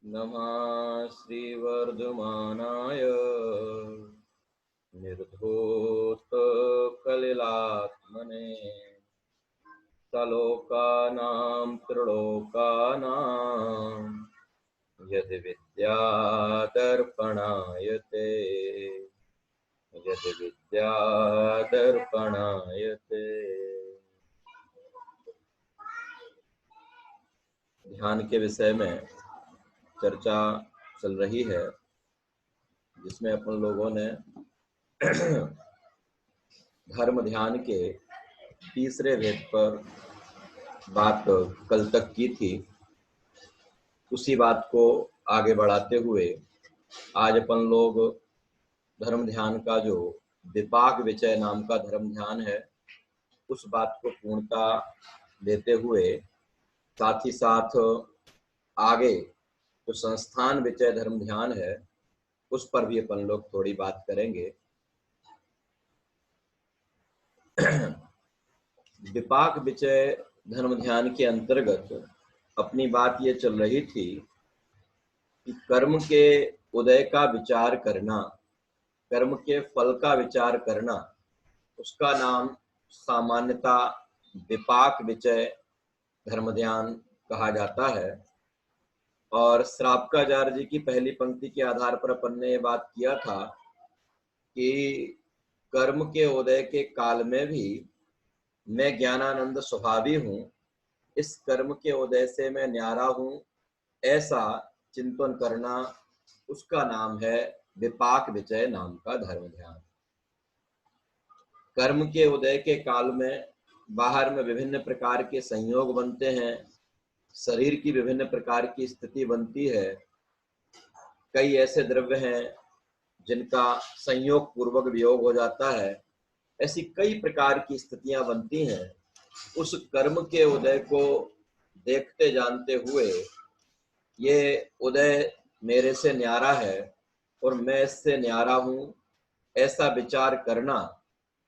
नमः श्रीवर्धमानाय निर्धूतकलिलात्मने सलोकानां त्रिलोकानां यदि विद्यादर्पणायते यदि विद्यादर्पणायते। ध्यान के विषय में चर्चा चल रही है, जिसमें अपन लोगों ने धर्म ध्यान के तीसरे भेद पर बात कल तक की थी। उसी बात को आगे बढ़ाते हुए आज अपन लोग धर्म ध्यान का जो विपाक विचय नाम का धर्म ध्यान है, उस बात को पूर्णता देते हुए साथ ही साथ आगे जो संस्थान विचय धर्म ध्यान है, उस पर भी अपन लोग थोड़ी बात करेंगे। विपाक विचय धर्म ध्यान के अंतर्गत अपनी बात ये चल रही थी कि कर्म के उदय का विचार करना, कर्म के फल का विचार करना, उसका नाम सामान्यता विपाक विचय धर्म ध्यान कहा जाता है। और श्रावकाचार्य जी की पहली पंक्ति के आधार पर अपन ने ये बात किया था कि कर्म के उदय के काल में भी मैं ज्ञानानंद स्वभावी हूँ, इस कर्म के उदय से मैं न्यारा हूँ, ऐसा चिंतन करना, उसका नाम है विपाक विचय नाम का धर्म ध्यान। कर्म के उदय के काल में बाहर में विभिन्न प्रकार के संयोग बनते हैं, शरीर की विभिन्न प्रकार की स्थिति बनती है। कई ऐसे द्रव्य हैं जिनका संयोग पूर्वक वियोग हो जाता है। ऐसी कई प्रकार की स्थितियां बनती हैं। उस कर्म के उदय को देखते जानते हुए ये उदय मेरे से न्यारा है और मैं इससे न्यारा हूँ, ऐसा विचार करना,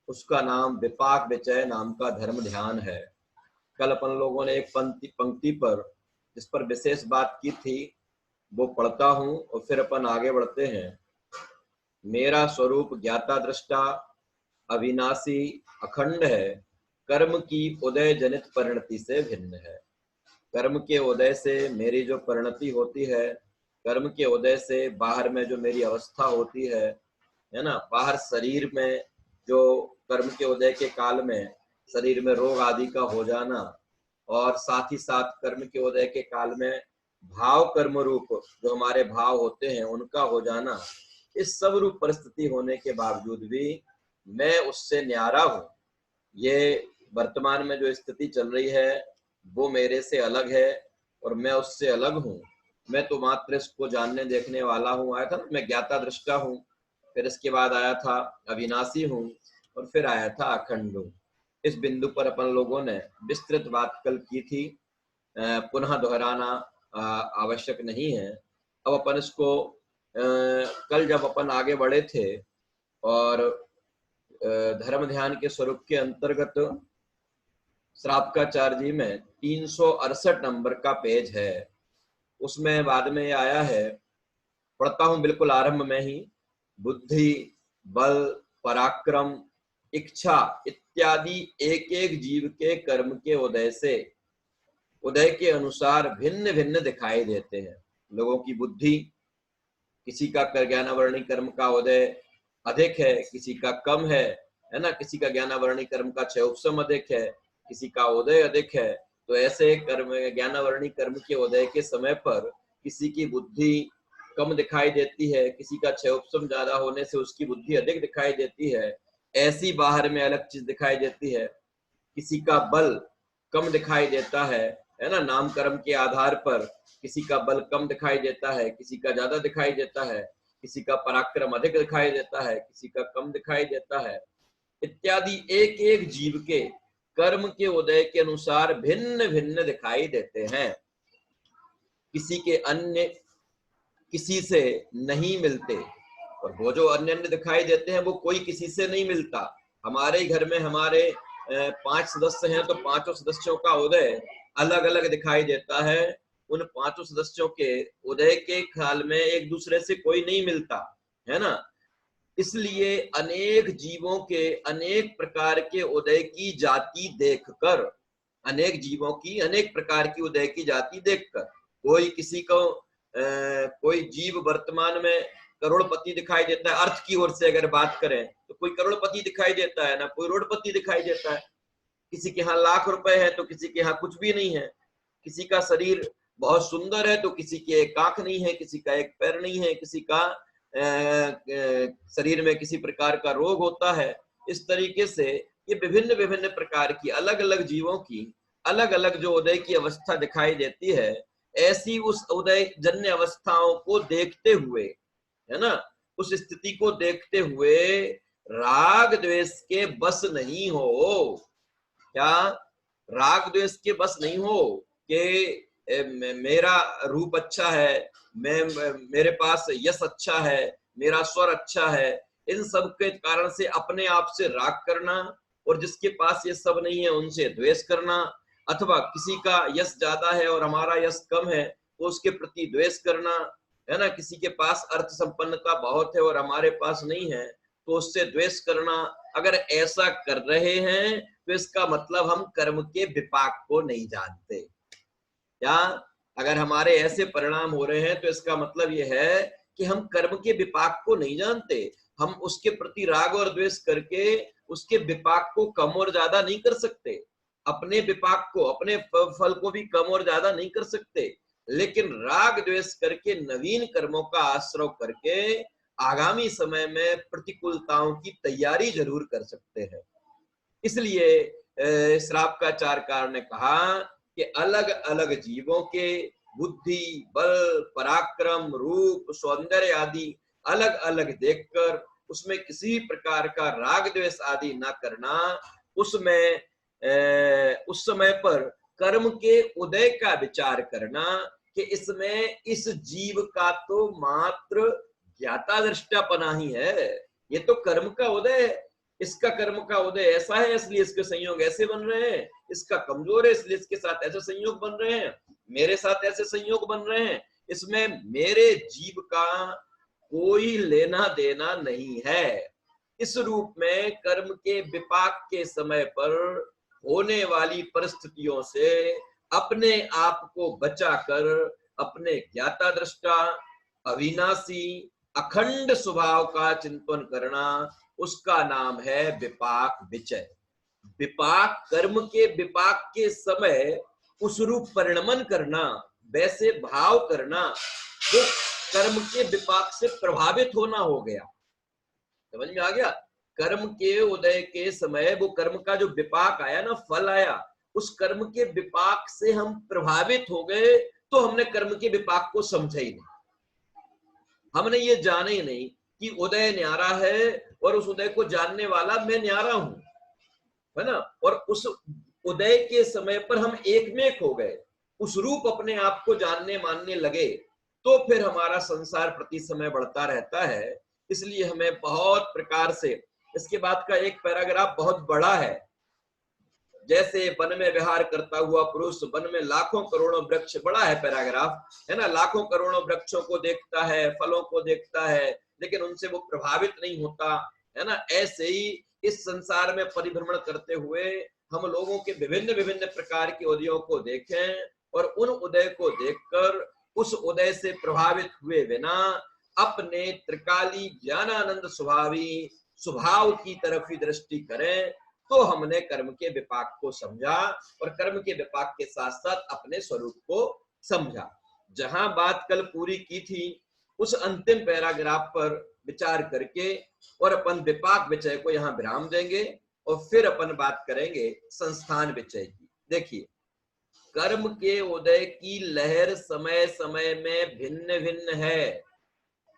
उसका नाम विपाक विचय नाम का धर्म ध्यान है। कल अपन लोगों ने एक पंक्ति पर जिस पर विशेष बात की थी, वो पढ़ता हूँ और फिर अपन आगे बढ़ते हैं। मेरा स्वरूप ज्ञाता दृष्टा अविनाशी अखंड है, कर्म की उदय जनित परिणति से भिन्न है। कर्म के उदय से मेरी जो परिणति होती है, कर्म के उदय से बाहर में जो मेरी अवस्था होती है ना, बाहर शरीर में जो कर्म के उदय के काल में शरीर में रोग आदि का हो जाना, और साथ ही साथ कर्म के उदय के काल में भाव कर्म रूप जो हमारे भाव होते हैं उनका हो जाना, इस सब रूप परिस्थिति होने के बावजूद भी मैं उससे न्यारा हूँ। ये वर्तमान में जो स्थिति चल रही है वो मेरे से अलग है और मैं उससे अलग हूँ। मैं तो मात्र इसको जानने देखने वाला हूँ। आया था ना, मैं ज्ञाता दृष्टा हूँ, फिर इसके बाद आया था अविनाशी हूँ, और फिर आया था अखंड हूँ। इस बिंदु पर अपन लोगों ने विस्तृत बात कल की थी, पुनः दोहराना आवश्यक नहीं है। अब अपन इसको कल जब अपन आगे बढ़े थे और धर्म ध्यान के स्वरूप के अंतर्गत श्रावकाचार्य जी में 368 नंबर का पेज है, उसमें बाद में आया है, पढ़ता हूं बिल्कुल आरंभ में ही। बुद्धि, बल, पराक्रम, इच्छा इत्यादि एक एक जीव के कर्म के उदय से उदय के अनुसार भिन्न भिन्न दिखाई देते हैं। लोगों की बुद्धि, किसी का ज्ञानावरणी कर्म का उदय अधिक है, किसी का कम है ना, किसी का ज्ञानावरणी कर्म का क्षय उपशम अधिक है, किसी का उदय अधिक है। तो ऐसे कर्म ज्ञानावरणी कर्म के उदय के समय पर किसी की बुद्धि कम दिखाई देती है, किसी का क्षय उपशम ज्यादा होने से उसकी बुद्धि अधिक दिखाई देती है। ऐसी बाहर में अलग चीज दिखाई देती है। किसी का बल कम दिखाई देता है ना, नाम कर्म के आधार पर किसी का बल कम दिखाई देता है, किसी का ज्यादा दिखाई देता है, किसी का पराक्रम अधिक दिखाई देता है, किसी का कम दिखाई देता है, इत्यादि एक एक जीव के कर्म के उदय के अनुसार भिन्न भिन्न दिखाई देते हैं। किसी के अन्य किसी से नहीं मिलते, और वो जो अन्य अन्य दिखाई देते हैं वो कोई किसी से नहीं मिलता। हमारे ही घर में हमारे 5 सदस्य हैं तो 5 सदस्यों का उदय अलग अलग दिखाई देता है, उन पांचों सदस्यों के उदय के ख्याल में एक दूसरे से कोई नहीं मिलता है ना। इसलिए अनेक जीवों के अनेक प्रकार के उदय की जाति देखकर, अनेक जीवों की अनेक प्रकार की उदय की जाति देखकर, कोई किसी को कोई जीव वर्तमान में करोड़पति दिखाई देता है, अर्थ की ओर से अगर बात करें तो कोई करोड़पति दिखाई देता है ना, कोई रोडपति दिखाई देता है। किसी के यहाँ लाख रुपए है तो किसी के यहाँ कुछ भी नहीं है। किसी का शरीर बहुत सुंदर है तो किसी के एक आंख नहीं है, किसी का एक पैर नहीं है, किसी का शरीर में किसी प्रकार का रोग होता है। इस तरीके से ये विभिन्न विभिन्न प्रकार की अलग अलग जीवों की अलग अलग जो उदय की अवस्था दिखाई देती है, ऐसी उस उदय जन्य अवस्थाओं को देखते हुए, है ना, उस स्थिति को देखते हुए राग द्वेष के बस नहीं हो। क्या राग द्वेष के बस नहीं हो कि मेरा रूप अच्छा है, मेरे पास यश अच्छा है, मेरा स्वर अच्छा है, इन सब के कारण से अपने आप से राग करना, और जिसके पास ये सब नहीं है उनसे द्वेष करना, अथवा किसी का यश ज्यादा है और हमारा यश कम है तो उसके प्रति द्वेष करना, है ना। किसी के पास अर्थ संपन्नता बहुत है और हमारे पास नहीं है तो उससे द्वेष करना। अगर ऐसा कर रहे हैं तो इसका मतलब हम कर्म के विपाक को नहीं जानते। या अगर हमारे ऐसे परिणाम हो रहे हैं तो इसका मतलब यह है कि हम कर्म के विपाक को नहीं जानते। हम उसके प्रति राग और द्वेष करके उसके विपाक को कम और ज्यादा नहीं कर सकते, अपने विपाक को, अपने फल को भी कम और ज्यादा नहीं कर सकते, लेकिन राग द्वेष करके नवीन कर्मों का आश्रय करके आगामी समय में प्रतिकूलताओं की तैयारी जरूर कर सकते हैं। इसलिए श्रापकाचार्यकार ने कहा कि अलग अलग जीवों के बुद्धि, बल, पराक्रम, रूप, सौंदर्य आदि अलग अलग देखकर उसमें किसी प्रकार का राग द्वेष आदि ना करना, उसमें उस समय पर कर्म के उदय का विचार करना कि इसमें इस जीव का तो मात्र ज्ञाता दृष्टापना ही है, ये तो कर्म का उदय है। इसका कर्म का उदय ऐसा है इसलिए इसके संयोग ऐसे बन रहे हैं, इसका कमजोर है इसलिए इसके साथ ऐसे संयोग बन रहे हैं, मेरे साथ ऐसे संयोग बन रहे हैं। इसमें मेरे जीव का कोई लेना देना नहीं है। इस रूप में कर्म के विपाक के समय पर होने वाली परिस्थितियों से अपने आप को बचाकर अपने ज्ञाता दृष्टा अविनाशी अखंड स्वभाव का चिंतन करना, उसका नाम है विपाक विचय। विपाक, कर्म के विपाक के समय उस रूप परिणमन करना, वैसे भाव करना जो कर्म के विपाक से प्रभावित होना हो गया। समझ में आ गया? कर्म के उदय के समय वो कर्म का जो विपाक आया ना, फल आया, उस कर्म के विपाक से हम प्रभावित हो गए तो हमने कर्म के विपाक को समझा ही नहीं, हमने ये जाने ही नहीं कि उदय न्यारा है और उस उदय को जानने वाला मैं न्यारा हूं, है ना। और उस उदय के समय पर हम एक में एक हो गए, उस रूप अपने आप को जानने मानने लगे, तो फिर हमारा संसार प्रति समय बढ़ता रहता है। इसलिए हमें बहुत प्रकार से, इसके बाद का एक पैराग्राफ बहुत बड़ा है, जैसे वन में विहार करता हुआ पुरुष वन में लाखों करोड़ों वृक्ष, बड़ा है पैराग्राफ, है ना, लाखों करोड़ों वृक्षों को देखता है, फलों को देखता है, लेकिन उनसे वो प्रभावित नहीं होता, है ना। ऐसे ही इस संसार में परिभ्रमण करते हुए हम लोगों के विभिन्न विभिन्न प्रकार के उदयों को देखें और उन उदय को देखकर उस उदय से प्रभावित हुए बिना अपने त्रिकाली ज्ञानानंद स्वभाव की तरफ ही दृष्टि करें, तो हमने कर्म के विपाक को समझा और कर्म के विपाक के साथ साथ अपने स्वरूप को समझा। जहां बात कल पूरी की थी उस अंतिम पैराग्राफ पर विचार करके और अपन विपाक विचय को यहाँ विराम देंगे और फिर अपन बात करेंगे संस्थान विचय की। देखिए, कर्म के उदय की लहर समय समय में भिन्न भिन्न है।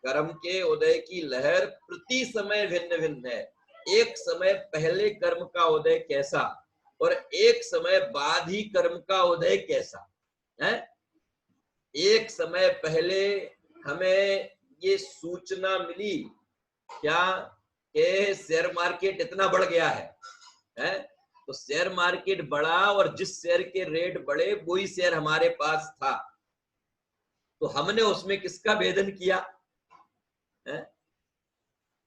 कर्म के उदय की लहर प्रति समय भिन्न भिन्न है। एक समय पहले कर्म का उदय कैसा और एक समय बाद ही कर्म का उदय कैसा है। एक समय पहले हमें ये सूचना मिली क्या कि शेयर मार्केट इतना बढ़ गया है? तो शेयर मार्केट बढ़ा और जिस शेयर के रेट बढ़े वही शेयर हमारे पास था, तो हमने उसमें किसका भेदन किया है?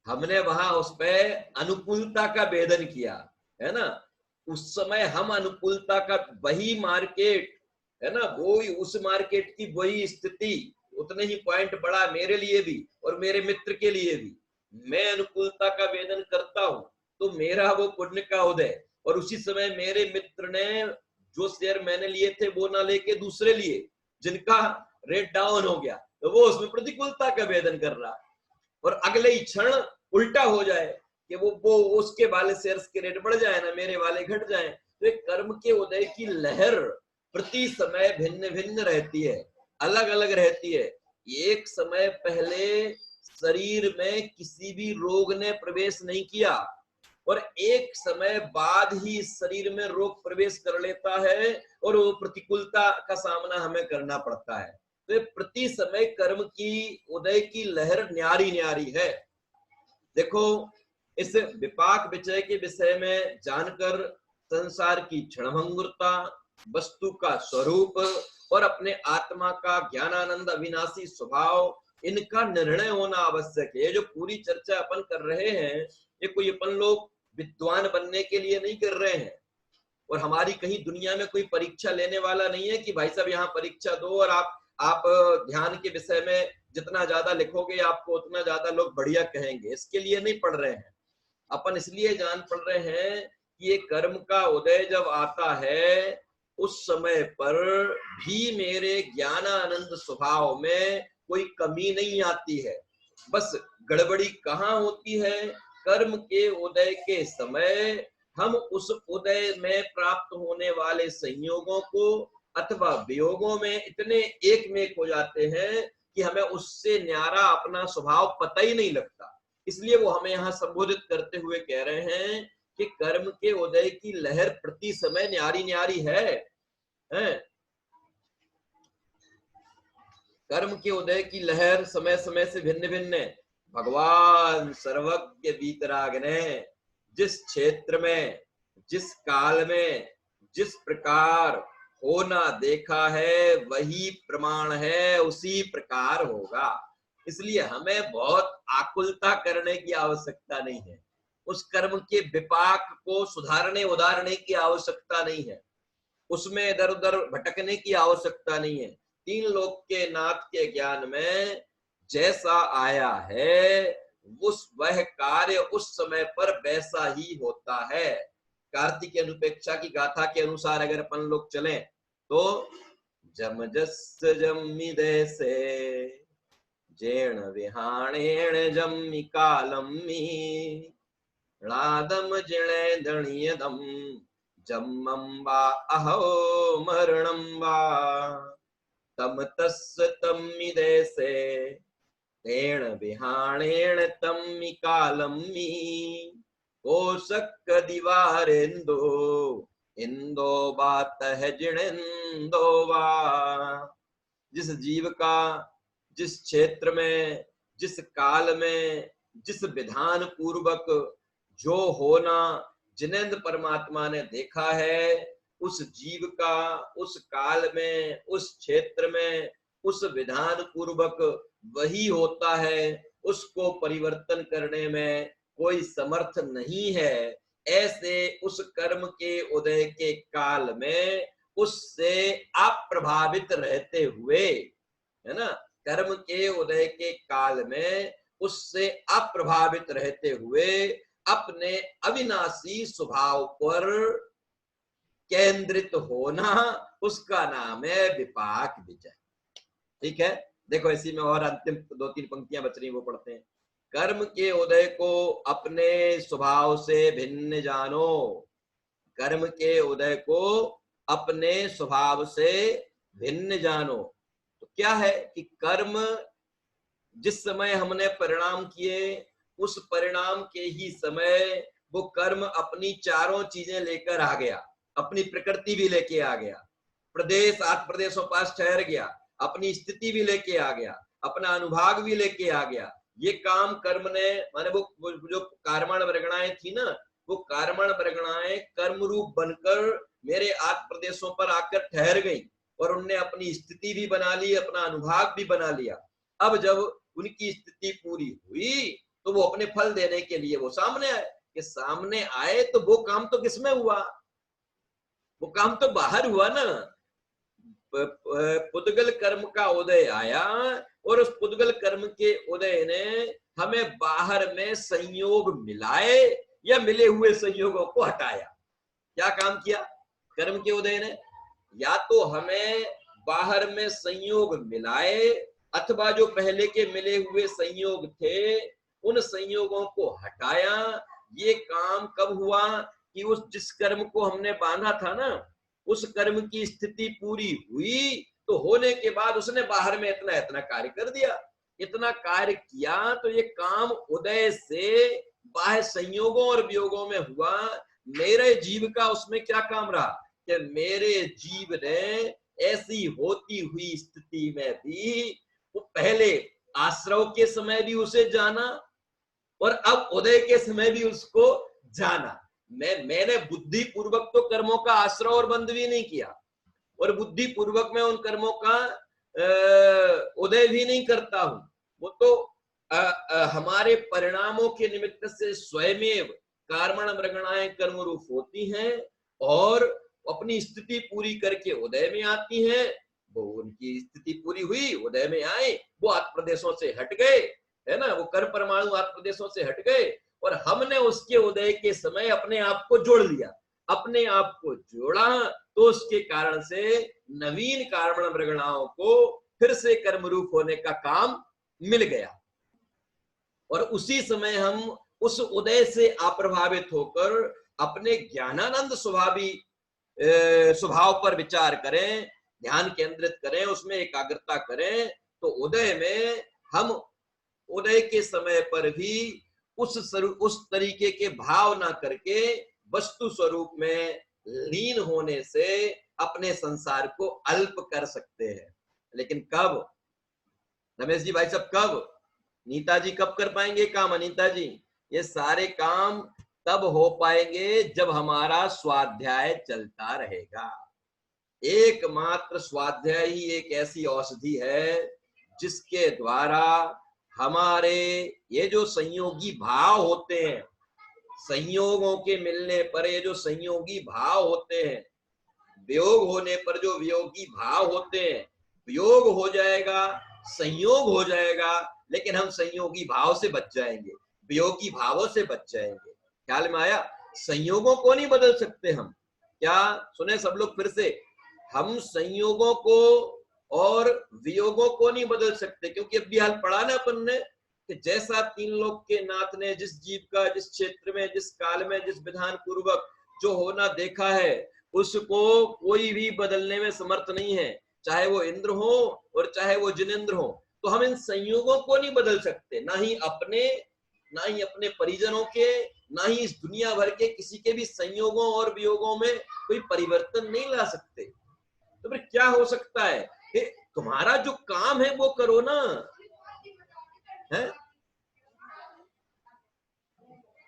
हमने वहां उस पे अनुकूलता का भेदन किया है ना। उस समय हम अनुकूलता का वही मार्केट है ना, वो उस मार्केट की वही स्थिति, उतने ही पॉइंट बढ़ा मेरे लिए भी और मेरे मित्र के लिए भी। मैं अनुकूलता का वेदन करता हूं तो मेरा वो पुण्य का उदय, और उसी समय मेरे मित्र ने जो शेयर मैंने लिए थे वो ना लेके दूसरे लिए जिनका रेट डाउन हो गया, तो वो उसमें प्रतिकूलता का वेदन कर रहा, और अगले ही क्षण उल्टा हो जाए कि वो उसके वाले शेयर्स के रेट बढ़ जाए ना, मेरे वाले घट जाए। तो एक कर्म के उदय की लहर प्रति समय भिन्न भिन्न रहती है, अलग अलग रहती है। एक समय पहले शरीर में किसी भी रोग ने प्रवेश नहीं किया, और एक समय बाद ही शरीर में रोग प्रवेश कर लेता है और वो प्रतिकूलता का सामना हमें करना पड़ता है। तो प्रति समय कर्म की उदय की लहर न्यारी न्यारी है। देखो, इस विपाक विचय के विषय में जानकर संसार की क्षणभंगुरता, वस्तु का स्वरूप और अपने आत्मा का ज्ञानानंद अविनाशी स्वभाव, इनका निर्णय होना आवश्यक है। ये जो पूरी चर्चा अपन कर रहे हैं, ये कोई अपन लोग विद्वान बनने के लिए नहीं कर रहे हैं, और हमारी कहीं दुनिया में कोई परीक्षा लेने वाला नहीं है कि भाई साहब यहाँ परीक्षा दो और आप ध्यान के विषय में जितना ज्यादा लिखोगे आपको उतना ज्यादा लोग बढ़िया कहेंगे। इसके लिए नहीं पढ़ रहे हैं अपन, इसलिए जान पढ़ रहे हैं कि ये कर्म का उदय जब आता है उस समय पर भी मेरे ज्ञानानंद स्वभाव में कोई कमी नहीं आती है। बस गड़बड़ी कहाँ होती है? कर्म के उदय के समय हम उस उदय में प्राप्त होने वाले संयोगों को अथवा वियोगों में इतने एक में हो जाते हैं कि हमें उससे न्यारा अपना स्वभाव पता ही नहीं लगता। इसलिए वो हमें यहाँ संबोधित करते हुए कह रहे हैं कि कर्म के उदय की लहर प्रति समय न्यारी न्यारी है। कर्म के उदय की लहर समय समय से भिन्न भिन्न है। भगवान सर्वज्ञ वीतराग ने जिस क्षेत्र में, जिस काल में, जिस प्रकार होना देखा है वही प्रमाण है, उसी प्रकार होगा। इसलिए हमें बहुत आकुलता करने की आवश्यकता नहीं है, उस कर्म के विपाक को सुधारने उदारने की आवश्यकता नहीं है, उसमें इधर उधर भटकने की आवश्यकता नहीं है। तीन लोक के नाथ के ज्ञान में जैसा आया है वह कार्य उस समय पर वैसा ही होता है। कार्तिक अनुपेक्षा की गाथा के अनुसार अगर अपन लोग चलें तो जम जस जम्मि देसे जेण विहाणेण जम्मि कालम्मि णादम जिणे धणियदम जम्मं वा अहो मरणं वा तम तस्य तम्मि देसे तेण विहाणेण तम्मि कालम्मि कोशक दिवारेन्दो इंदो बातः जिणेन्दो वा। जिस जीव का जिस क्षेत्र में, जिस काल में, जिस विधान पूर्वक जो होना जिनेन्द्र परमात्मा ने देखा है, उस जीव का उस काल में, उस क्षेत्र में, उस विधान पूर्वक वही होता है, उसको परिवर्तन करने में कोई समर्थ नहीं है। ऐसे उस कर्म के उदय के काल में उससे अप्रभावित रहते हुए, है ना, कर्म के उदय के काल में उससे अप्रभावित रहते हुए अपने अविनाशी स्वभाव पर केंद्रित होना, उसका नाम है विपाक विजय। ठीक है, देखो इसी में और अंतिम दो तीन पंक्तियां बच रही वो पढ़ते हैं। कर्म के उदय को अपने स्वभाव से भिन्न जानो, कर्म के उदय को अपने स्वभाव से भिन्न जानो। तो क्या है कि कर्म जिस समय हमने परिणाम किए उस परिणाम के ही समय वो कर्म अपनी चारों चीजें लेकर आ गया, अपनी प्रकृति भी लेके आ गया, प्रदेश 8 प्रदेशों पास ठहर गया, अपनी स्थिति भी लेके आ गया, अपना अनुभाग भी लेके आ गया। ये काम कर्म ने, माने वो जो कर्मण वर्गणाएं थी ना, वो कर्मण वर्गणाएं कर्म रूप बनकर मेरे 8 प्रदेशों पर आकर ठहर गई, और उनने अपनी स्थिति भी बना ली, अपना अनुभाग भी बना लिया। अब जब उनकी स्थिति पूरी हुई तो वो अपने फल देने के लिए वो सामने आए। कि सामने आए तो वो काम तो किसमें हुआ? वो काम तो बाहर हुआ ना। पुद्गल कर्म का उदय आया और उस पुद्गल कर्म के उदय ने हमें बाहर में संयोग मिलाए या मिले हुए संयोगों को हटाया। क्या काम किया कर्म के उदय ने? या तो हमें बाहर में संयोग मिलाए अथवा जो पहले के मिले हुए संयोग थे उन संयोगों को हटाया। ये काम कब हुआ? कि उस जिस कर्म को हमने बांधा था ना, उस कर्म की स्थिति पूरी हुई तो होने के बाद उसने बाहर में इतना इतना कार्य कर दिया। इतना कार्य किया तो ये काम उदय से बाह्य संयोगों और वियोगों में हुआ। मेरे जीव का उसमें क्या काम रहा? कि मेरे जीव ने ऐसी होती हुई स्थिति में भी वो पहले आश्रव के समय भी उसे जाना और अब उदय के समय भी उसको जाना। मैंने बुद्धि पूर्वक तो कर्मों का आश्रय और बंध भी नहीं किया और बुद्धि पूर्वक मैं उन कर्मों का उदय भी नहीं करता हूं। वो तो हमारे परिणामों के निमित्त से स्वयमेव कर्मण मृगणाएं कर्म रूप होती हैं और अपनी स्थिति पूरी करके उदय में आती हैं। वो उनकी स्थिति पूरी हुई, उदय में आए, वो आत्म प्रदेशों से हट गए, है ना, वो कर परमाणु आत्म प्रदेशों से हट गए और हमने उसके उदय के समय अपने आप को जोड़ लिया। अपने आप को जोड़ा तो उसके कारण से नवीन कारण मृगणाओं को फिर से कर्म रूप होने का काम मिल गया और उसी समय हम उस उदय से अप्रभावित होकर अपने ज्ञानानंद स्वभाव पर विचार करें, ध्यान केंद्रित करें, उसमें एकाग्रता करें तो उदय में हम उदय के समय पर भी उस तरीके के भाव ना करके वस्तु स्वरूप में लीन होने से अपने संसार को अल्प कर सकते हैं। लेकिन कब रमेश जी भाई साहब, कब? नीता जी कब कर पाएंगे काम? अनीता जी, ये सारे काम तब हो पाएंगे जब हमारा स्वाध्याय चलता रहेगा। एकमात्र स्वाध्याय ही एक ऐसी औषधि है जिसके द्वारा हमारे ये जो संयोगी भाव होते हैं, संयोगों के मिलने पर ये जो संयोगी भाव होते हैं, वियोग होने पर जो वियोगी भाव होते हैं, वियोग हो जाएगा, संयोग हो जाएगा, लेकिन हम संयोगी भाव से बच जाएंगे, वियोगी भावों से बच जाएंगे। ख्याल में आया? संयोगों को नहीं बदल सकते हम। क्या सुने सब लोग फिर से? हम संयोगों को और वियोगों को नहीं बदल सकते, क्योंकि अब भी हाल पढ़ा ना अपन ने कि जैसा तीन लोक के नाथ ने जिस जीव का जिस क्षेत्र में जिस काल में जिस विधान पूर्वक जो होना देखा है उसको कोई भी बदलने में समर्थ नहीं है, चाहे वो इंद्र हो और चाहे वो जिनेंद्र हो। तो हम इन संयोगों को नहीं बदल सकते, ना ही अपने परिजनों के, ना ही इस दुनिया भर के किसी के भी संयोगों और वियोगों में कोई परिवर्तन नहीं ला सकते। तो फिर क्या हो सकता है? तुम्हारा जो काम है वो करो ना, है?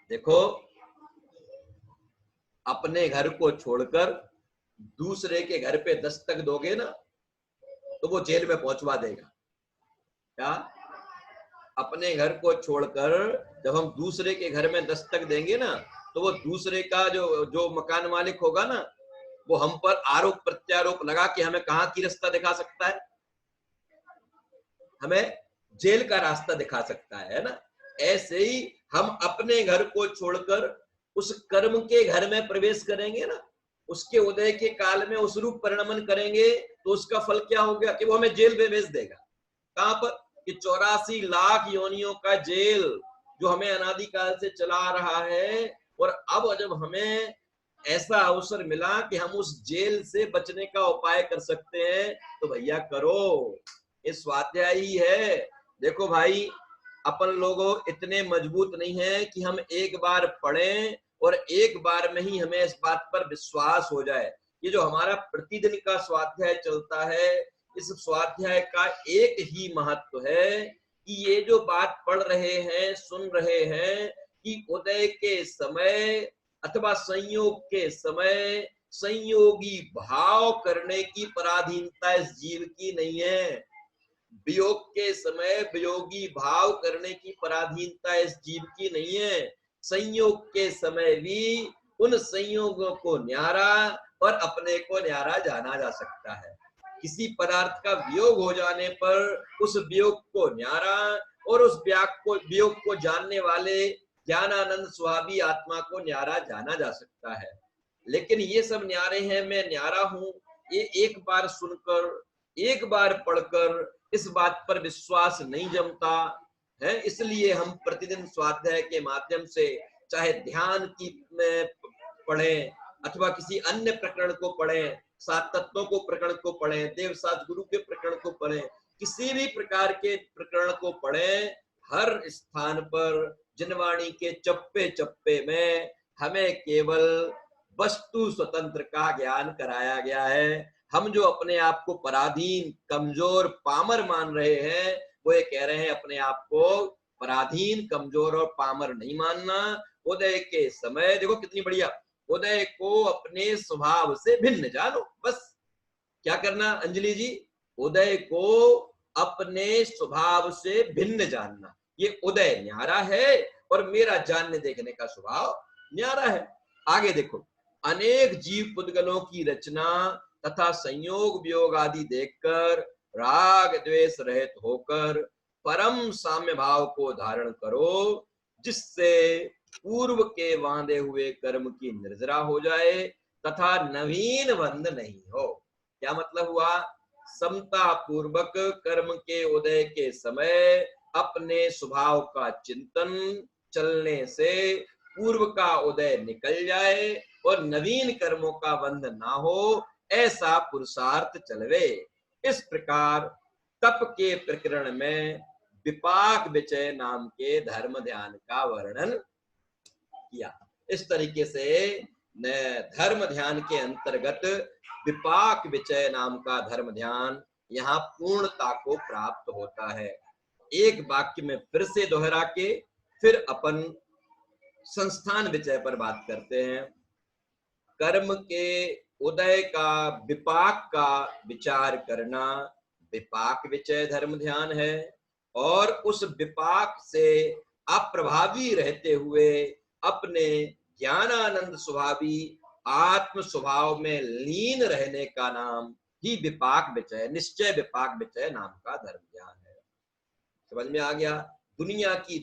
देखो, अपने घर को छोड़कर दूसरे के घर पे दस्तक दोगे ना तो वो जेल में पहुंचवा देगा। क्या? अपने घर को छोड़कर जब हम दूसरे के घर में दस्तक देंगे ना तो वो दूसरे का जो मकान मालिक होगा ना वो हम पर आरोप प्रत्यारोप लगा के हमें कहाँ की रास्ता दिखा सकता है? हमें जेल का रास्ता दिखा सकता है ना। ऐसे ही हम अपने घर को छोड़कर उस कर्म के घर में प्रवेश करेंगे ना, उसके उदय के काल में उस रूप परिणमन करेंगे तो उसका फल क्या हो गया कि वो हमें जेल में भेज देगा। कहां पर? कि 84 लाख योनियों का जेल जो हमें अनादिकाल से चला रहा है, और अब जब हमें ऐसा अवसर मिला कि हम उस जेल से बचने का उपाय कर सकते हैं तो भैया करो, ये स्वाध्याय ही है। देखो भाई, अपन लोगों इतने मजबूत नहीं है कि हम एक बार पढ़ें और एक बार में ही हमें इस बात पर विश्वास हो जाए। ये जो हमारा प्रतिदिन का स्वाध्याय चलता है, इस स्वाध्याय का एक ही महत्व है कि ये जो बात पढ़ रहे हैं, सुन रहे हैं कि उदय के समय अथवा संयोग के समय संयोगी भाव करने की पराधीनता इस जीव की नहीं है। वियोग के समय वियोगी भाव करने की पराधीनता इस जीव की नहीं है। संयोग के समय भी उन संयोगों को न्यारा और अपने को न्यारा जाना जा सकता है। किसी पदार्थ का वियोग हो जाने पर उस वियोग को न्यारा और उस वियोग को जानने वाले ज्ञानानंद स्वामी आत्मा को न्यारा जाना जा सकता है। लेकिन ये सब न्यारे हैं, मैं न्यारा हूं, ये एक बार सुनकर, एक बार पढ़कर इस बात पर विश्वास नहीं जमता है। इसलिए हम प्रतिदिन स्वाध्याय के माध्यम से, चाहे ध्यान की पढ़ें अथवा किसी अन्य प्रकरण को पढ़ें, सात तत्वों को प्रकरण को पढ़ें, देवसात गुरु के प्रकरण को पढ़ें, किसी भी प्रकार के प्रकरण को पढ़ें, हर स्थान पर जिनवाणी के चप्पे चप्पे में हमें केवल वस्तु स्वतंत्र का ज्ञान कराया गया है। हम जो अपने आप को पराधीन, कमजोर, पामर मान रहे हैं, वो ये कह रहे हैं अपने आप को पराधीन, कमजोर और पामर नहीं मानना। उदय के समय देखो कितनी बढ़िया, उदय को अपने स्वभाव से भिन्न जानो। बस क्या करना अंजलि जी? उदय को अपने स्वभाव से भिन्न जानना। ये उदय न्यारा है और मेरा जानने देखने का स्वभाव न्यारा है। आगे देखो, अनेक जीव पुद्गलों की रचना तथा संयोग वियोग आदि देखकर राग द्वेष रहित होकर परम साम्य भाव को धारण करो, जिससे पूर्व के बांधे हुए कर्म की निर्जरा हो जाए तथा नवीन बंध नहीं हो। क्या मतलब हुआ? समता पूर्वक कर्म के उदय के समय अपने स्वभाव का चिंतन चलने से पूर्व का उदय निकल जाए और नवीन कर्मों का बंध ना हो, ऐसा पुरुषार्थ चलवे। इस प्रकार तप के प्रकरण में विपाक विचय नाम के धर्म ध्यान का वर्णन किया। इस तरीके से धर्म ध्यान के अंतर्गत विपाक विचय नाम का धर्म ध्यान यहाँ पूर्णता को प्राप्त होता है। एक वाक्य में फिर से दोहरा के फिर अपन संस्थान विचय पर बात करते हैं। कर्म के उदय का विपाक का विचार करना विपाक विचय धर्म ध्यान है, और उस विपाक से अप्रभावी रहते हुए अपने ज्ञानानंद स्वभावी आत्म स्वभाव में लीन रहने का नाम ही विपाक विचय, निश्चय विपाक विचय नाम का धर्म ज्ञान है। समझ में आ गया? दुनिया की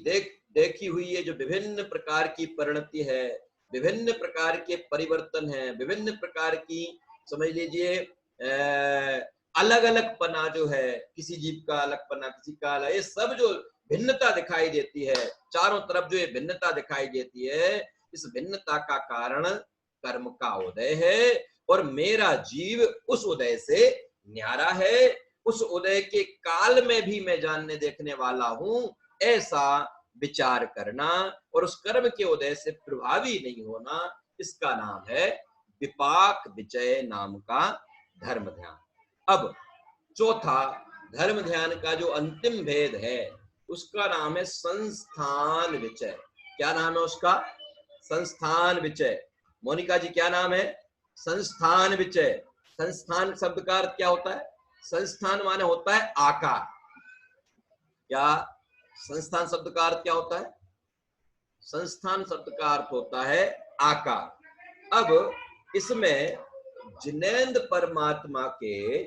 देखी हुई ये जो विभिन्न प्रकार की परिणति है, विभिन्न प्रकार के परिवर्तन हैं, विभिन्न प्रकार की समझ लीजिए अलग अलग पना जो है, किसी जीव का अलग पना, किसी का अलग, ये सब जो भिन्नता दिखाई देती है चारों तरफ, जो ये भिन्नता दिखाई देती है, इस भिन्नता का कारण कर्म का उदय है और मेरा जीव उस उदय से न्यारा है। उस उदय के काल में भी मैं जानने देखने वाला हूं, ऐसा विचार करना और उस कर्म के उदय से प्रभावी नहीं होना, इसका नाम है विपाक विचय नाम का धर्म ध्यान। अब चौथा धर्म ध्यान का जो अंतिम भेद है उसका नाम है संस्थान विचय। क्या नाम है उसका? संस्थान विचय। मोनिका जी क्या नाम है? संस्थान विचय। संस्थान शब्द का अर्थ क्या होता है? संस्थान माने होता है आकार। क्या संस्थान शब्द का अर्थ क्या होता है? संस्थान शब्द का अर्थ होता है आकार। अब इसमें जिनेन्द्र परमात्मा के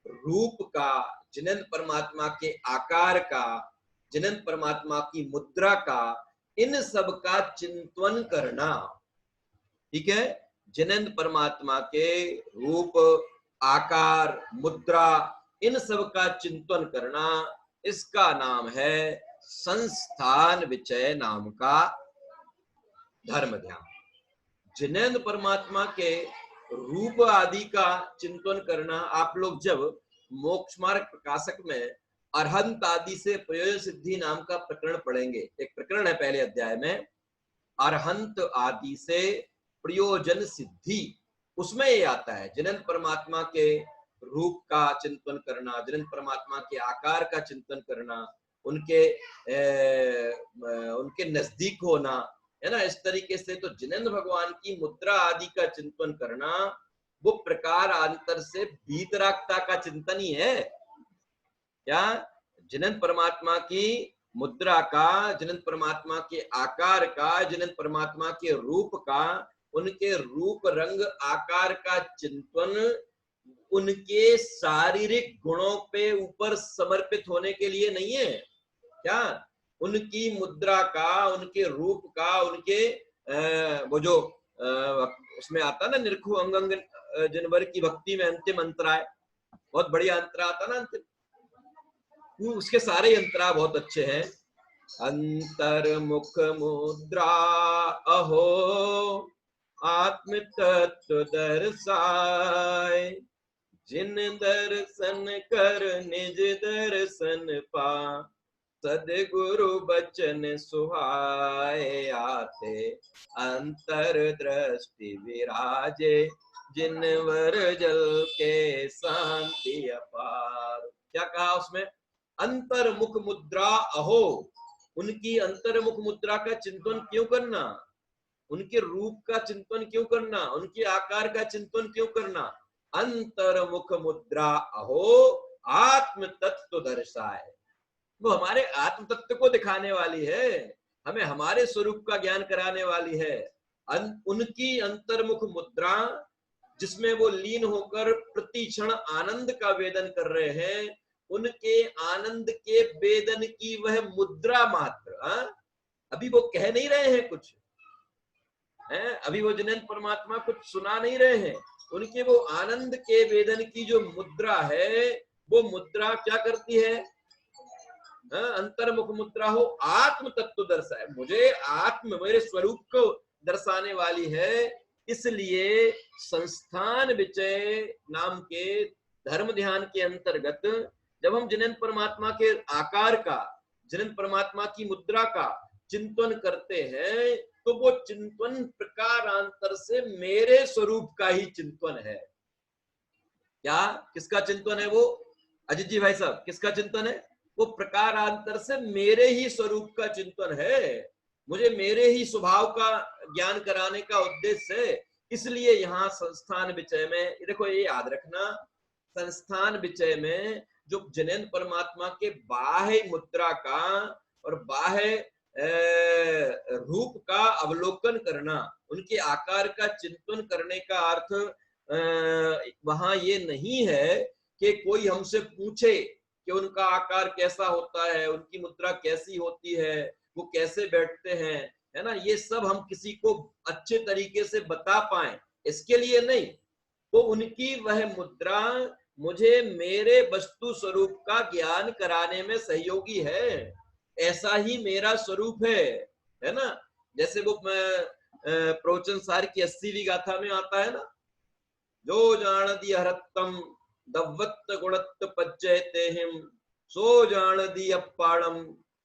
रूप का, जिनेन्द्र परमात्मा के आकार का, जिनेन्द्र परमात्मा की मुद्रा का, इन सब का चिंतन करना। ठीक है? जिनेन्द्र परमात्मा के रूप, आकार, मुद्रा, इन सब का चिंतन करना, इसका नाम है संस्थान विचय नाम का धर्म ध्यान। जिनेन्द्र परमात्मा के रूप आदि का चिंतन करना, आप लोग जब मोक्ष मार्ग प्रकाशक में अरहंत आदि से प्रयोजन सिद्धि नाम का प्रकरण पढ़ेंगे, एक प्रकरण है पहले अध्याय में, अरहंत आदि से प्रयोजन सिद्धि, उसमें ये आता है जिनेन्द्र परमात्मा के रूप का चिंतन करना, जिनेन्द्र परमात्मा के आकार का चिंतन करना, उनके नजदीक होना, है ना। इस तरीके से तो जिनेंद्र भगवान की मुद्रा आदि का चिंतन करना वो प्रकार अंतर से भीतरागता का चिंतन ही है। क्या जिनेंद्र परमात्मा की मुद्रा का, जिनेंद्र परमात्मा के आकार का, जिनेंद्र परमात्मा के रूप का, उनके रूप रंग आकार का चिंतन उनके शारीरिक गुणों पे ऊपर समर्पित होने के लिए नहीं है। क्या उनकी मुद्रा का, उनके रूप का, उनके वो जो उसमें आता ना निरखु अंग जनवर की भक्ति में अंतिम अंतराय, बहुत बढ़िया अंतरा आता ना अंतिम, उसके सारे अंतरा बहुत अच्छे हैं। अंतर्मुख मुद्रा अहो आत्म तत्व दर्शाए, जिन दर्शन कर निज दर्शन पा, सदगुरु बचन सुहाए आते, अंतर दृष्टि विराजे, जिनवर जल के शांति अपार। क्या कहा उसमें? अंतर्मुख मुद्रा अहो, उनकी अंतर्मुख मुद्रा का चिंतन क्यों करना, उनके रूप का चिंतन क्यों करना, उनके आकार का चिंतन क्यों करना? अंतर्मुख मुद्रा अहो आत्म तत्व दर्शाए, वो हमारे आत्म तत्व को दिखाने वाली है, हमें हमारे स्वरूप का ज्ञान कराने वाली है। उनकी अंतर्मुख मुद्रा जिसमें वो लीन होकर प्रति क्षण आनंद का वेदन कर रहे हैं, उनके आनंद के वेदन की वह मुद्रा मात्र, अभी वो कह नहीं रहे हैं कुछ, अभी वो जिनेंद्र परमात्मा कुछ सुना नहीं रहे हैं, उनके वो आनंद के वेदन की जो मुद्रा है, वो मुद्रा क्या करती है? अंतर्मुख मुद्रा हो आत्म तत्व दर्शाए, मुझे आत्म मेरे स्वरूप को दर्शाने वाली है। इसलिए संस्थान विचय नाम के धर्म ध्यान के अंतर्गत जब हम जिनेंद्र परमात्मा के आकार का, जिनेंद्र परमात्मा की मुद्रा का चिंतन करते हैं, तो वो चिंतन प्रकारांतर से मेरे स्वरूप का ही चिंतन है। क्या किसका चिंतन है वो? अजित जी भाई साहब, किसका चिंतन है वो? प्रकारांतर से मेरे ही स्वरूप का चिंतन है, मुझे मेरे ही स्वभाव का ज्ञान कराने का उद्देश्य है। इसलिए यहाँ संस्थान विचय में देखो, ये याद रखना, संस्थान विचय में जो जिनेंद्र परमात्मा के बाह्य मुद्रा का और बाह्य रूप का अवलोकन करना, उनके आकार का चिंतन करने का अर्थ वहां ये नहीं है कि कोई हमसे पूछे कि उनका आकार कैसा होता है, उनकी मुद्रा कैसी होती है, वो कैसे बैठते हैं, है ना। ये सब हम किसी को अच्छे तरीके से बता पाए, इसके लिए नहीं। तो उनकी वह मुद्रा मुझे मेरे वस्तु स्वरूप का ज्ञान कराने में सहयोगी है, ऐसा ही मेरा स्वरूप है ना। जैसे वो प्रवचन सार की 80वीं गाथा में आता है ना, जो जान दी हरत्तम दव्वत्त गुणत्त पज्जयते हिम, सो जान दी अप्पाड़म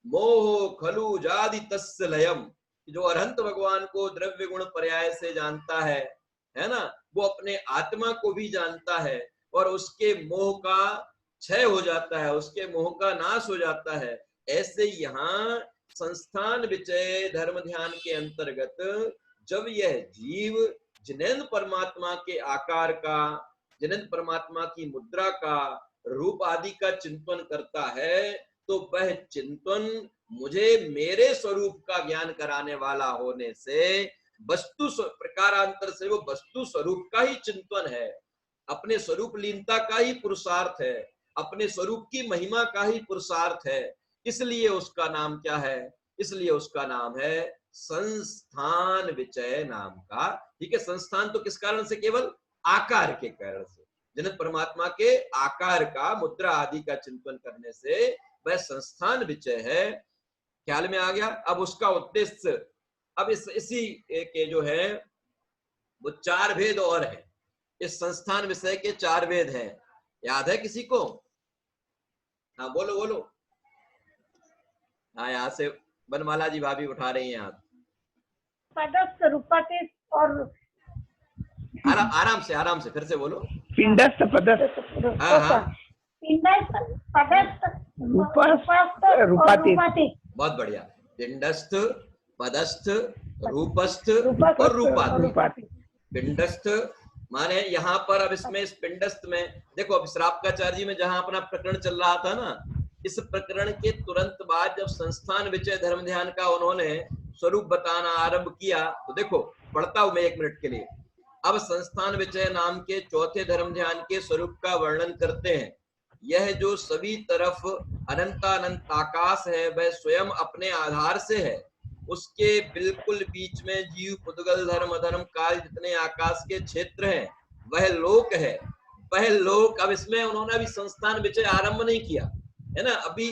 मोह खलु जादि तस्य लयम। जो अरहंत भगवान को द्रव्य गुण पर्याय से जानता है ना, वो अपने आत्मा को भी जानता है और उसके मोह का क्षय हो जाता है, उसके मोह का नाश हो जाता है। ऐसे यहाँ संस्थान विचय धर्म ध्यान के अंतर्गत जब यह जीव जिनेंद्र परमात्मा के आकार का, जिनेंद्र परमात्मा की मुद्रा का, रूप आदि का चिंतन करता है, तो वह चिंतन मुझे मेरे स्वरूप का ज्ञान कराने वाला होने से वस्तु प्रकारांतर से वो वस्तु स्वरूप का ही चिंतन है, अपने स्वरूप लीनता का ही पुरुषार्थ है, अपने स्वरूप की महिमा का ही पुरुषार्थ है। इसलिए उसका नाम क्या है? इसलिए उसका नाम है संस्थान विचय नाम का। ठीक है, संस्थान तो किस कारण से? केवल आकार के कारण से, जिनेंद्र परमात्मा के आकार का, मुद्रा आदि का चिंतन करने से वह संस्थान विचय है। ख्याल में आ गया? अब उसका उद्देश्य, अब इसी के जो है वो 4 भेद और है। इस संस्थान विषय के 4 भेद हैं, याद है किसी को? हाँ बोलो बोलो। हाँ, यहाँ से बनमाला जी भाभी उठा रही हैं हाथ। पदस्थ, रूपातीत और आराम से फिर से बोलो। पिंडस्थ पदस्थ। हाँ, पिंडस्थ, पदस्थ, रूपातीत। रूपातीत। बहुत बढ़िया। पिंडस्थ, पदस्थ, रूपस्थ रूपस्थ और रूपातीत। रूपातीत। पिंडस्थ माने यहाँ पर अब इसमें इस पिंडस्थ में देखो, अब श्रावकाचार्य जी में जहां अपना प्रकरण चल रहा था ना, इस प्रकरण के तुरंत बाद जब संस्थान विषय धर्म ध्यान का उन्होंने स्वरूप बताना आरंभ किया, तो देखो पढ़ता हूं मैं 1 मिनट के लिए। अब संस्थान विषय नाम के चौथे धर्म ध्यान के स्वरूप का वर्णन करते हैं। यह जो सभी तरफ अनंतानंत आकाश है, वह स्वयं अपने आधार से है। उसके बिल्कुल बीच में जीव, पुद्गल, धर्म, अधर्म, काल जितने आकाश के क्षेत्र हैं, वह लोक है। वह लोक, अब इसमें उन्होंने अभी संस्थान विषय आरंभ नहीं किया है ना, अभी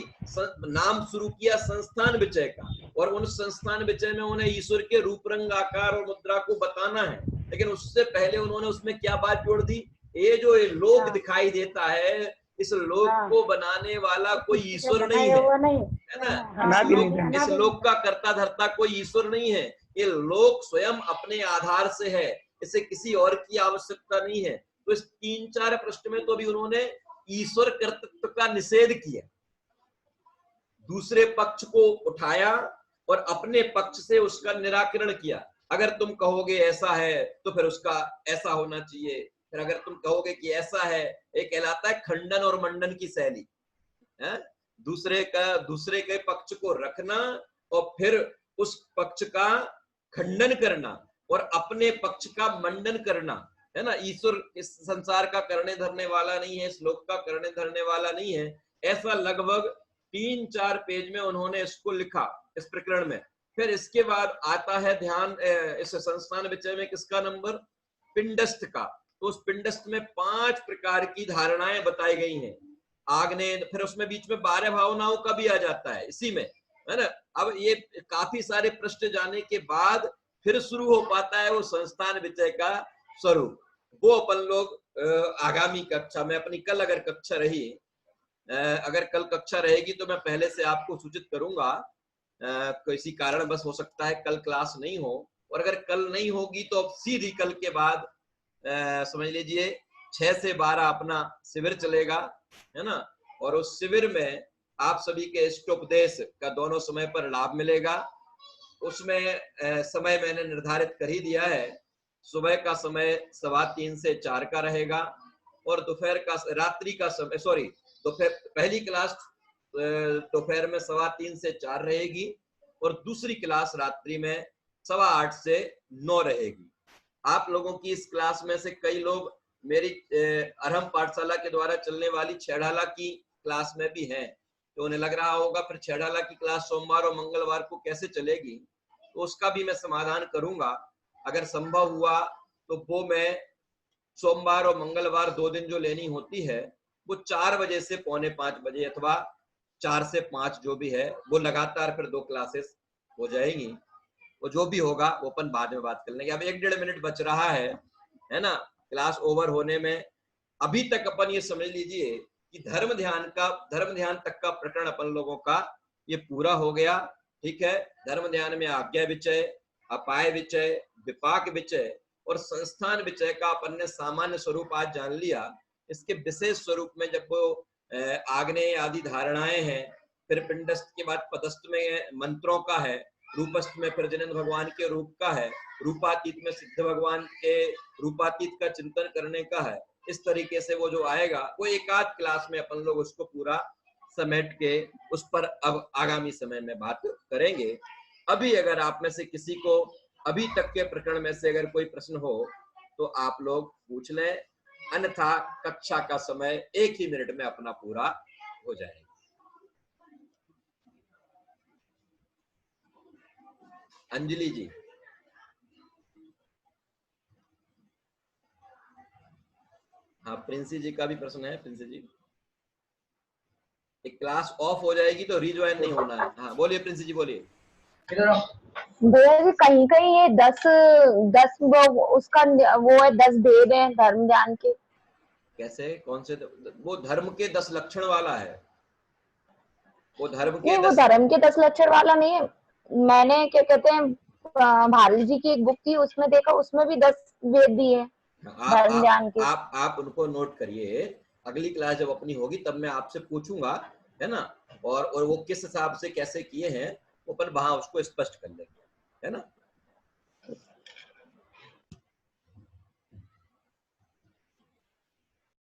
नाम शुरू किया संस्थान विषय का, और उन संस्थान विषय में उन्हें ईश्वर के रूप, रंग, आकार और मुद्रा को बताना है। लेकिन उससे पहले उन्होंने उसमें क्या बात जोड़ दी, ये जो ये लोक दिखाई देता है, इस लोक को बनाने वाला कोई ईश्वर नहीं है, है ना। इस लोक का कर्ता धर्ता कोई ईश्वर नहीं है। ये लोक स्वयं अपने आधार से है, इसे किसी और की आवश्यकता नहीं है। तो इस 3-4 प्रश्न में तो अभी उन्होंने ईश्वर कर्तृत्व का निषेध किया, दूसरे पक्ष को उठाया और अपने पक्ष से उसका निराकरण किया। अगर तुम कहोगे ऐसा है तो फिर उसका ऐसा होना चाहिए, फिर अगर तुम कहोगे कि ऐसा है, एक कहलाता है खंडन और मंडन की शैली है, दूसरे के पक्ष को रखना और फिर उस पक्ष का खंडन करना और अपने पक्ष का मंडन करना, है ना। ईश्वर इस संसार का करने धरने वाला नहीं है, इस लोक का करने धरने वाला नहीं है। ऐसा लगभग 3-4 पेज में उन्होंने इसको लिखा इस प्रकरण में। फिर इसके बाद आता है ध्यान इस संस्थान विषय में किसका नंबर, पिंडस्थ का। तो उस पिंडस्थ में 5 प्रकार की धारणाएं बताई गई हैं। आग्नेय, फिर उसमें बीच में 12 भावनाओं का भी आ जाता है इसी में, है ना। अब ये काफी सारे प्रश्न जाने के बाद फिर शुरू हो पाता है वो संस्थान विषय का स्वरूप। वो अपन लोग आगामी कक्षा में, अपनी कल अगर कक्षा रही, अगर कल कक्षा रहेगी तो मैं पहले से आपको सूचित करूंगा। किसी कारण बस हो सकता है कल क्लास नहीं हो, और अगर कल नहीं होगी तो अब सीधी कल के बाद समझ लीजिए 6 से 12 अपना शिविर चलेगा, है ना। और उस शिविर में आप सभी के इष्टोपदेश का दोनों समय पर लाभ मिलेगा। उसमें समय मैंने निर्धारित कर ही दिया है। सुबह का समय 3:15 से 4 का रहेगा, और दोपहर का, रात्रि का समय, सॉरी, दोपहर पहली क्लास दोपहर में 3:15 से 4 रहेगी, और दूसरी क्लास रात्रि में 8:15 से 9 रहेगी। आप लोगों की इस क्लास में से कई लोग मेरी अरहम पाठशाला के द्वारा चलने वाली छेड़ाला की क्लास में भी हैं, तो उन्हें लग रहा होगा फिर छेड़ाला की क्लास सोमवार और मंगलवार को कैसे चलेगी, तो उसका भी मैं समाधान करूंगा। अगर संभव हुआ तो वो मैं सोमवार और मंगलवार 2 दिन जो लेनी होती है, वो 4 बजे से 4:45 बजे अथवा 4 से 5 जो भी है, वो लगातार फिर 2 क्लासेस हो जाएंगी। वो जो भी होगा वो अपन बाद में बात कर लेंगे। अब 1-1.5 मिनट बच रहा है ना, क्लास ओवर होने में। अभी तक अपन ये समझ लीजिए कि धर्म ध्यान तक का प्रकरण अपन लोगों का ये पूरा हो गया, ठीक है। धर्म ध्यान में आज्ञा विचय, अपाय विचय, विपाक विचय और संस्थान विचय का अपन ने सामान्य स्वरूप आज जान लिया। इसके विशेष स्वरूप में जब वो आग्नेय आदि धारणाएं हैं, फिर पिंडस्थ के बाद पदस्थ में मंत्रों का है, रूपस्थ में फिर जिनेंद्र भगवान के रूप का है, रूपातीत में सिद्ध भगवान के रूपातीत का चिंतन करने का है। इस तरीके से वो जो आएगा वो एक आध क्लास में अपन लोग उसको पूरा समेट के उस पर अब आगामी समय में बात करेंगे। अभी अगर आप में से किसी को अभी तक के प्रकरण में से अगर कोई प्रश्न हो तो आप लोग पूछ लें, अन्यथा कक्षा का समय 1 ही मिनट में अपना पूरा हो जाएगा। अंजलि जी, हाँ, प्रिंसी जी का भी प्रश्न है। प्रिंसी जी, एक क्लास ऑफ हो जाएगी तो रीज्वाइन नहीं होना है। हाँ बोलिए प्रिंसी जी, बोलिए। भैया जी कहीं कहीं ये 10 उसका वो है 10 भेद है धर्म ज्ञान के। कैसे, कौन से? वो धर्म के 10 लक्षण वाला है। वो धर्म के नहीं, वो धर्म के 10 लक्षण वाला नहीं है। मैंने क्या कहते हैं भारत जी की एक बुक थी, उसमें देखा, उसमें भी 10 वेद दिए धर्म ज्ञान के। आप उनको नोट करिए। अगली क्लास जब अपनी होगी तब मैं आपसे पूछूंगा, है ना, और वो किस हिसाब से कैसे किए हैं वो अपन वहां उसको स्पष्ट कर लेंगे, है ना।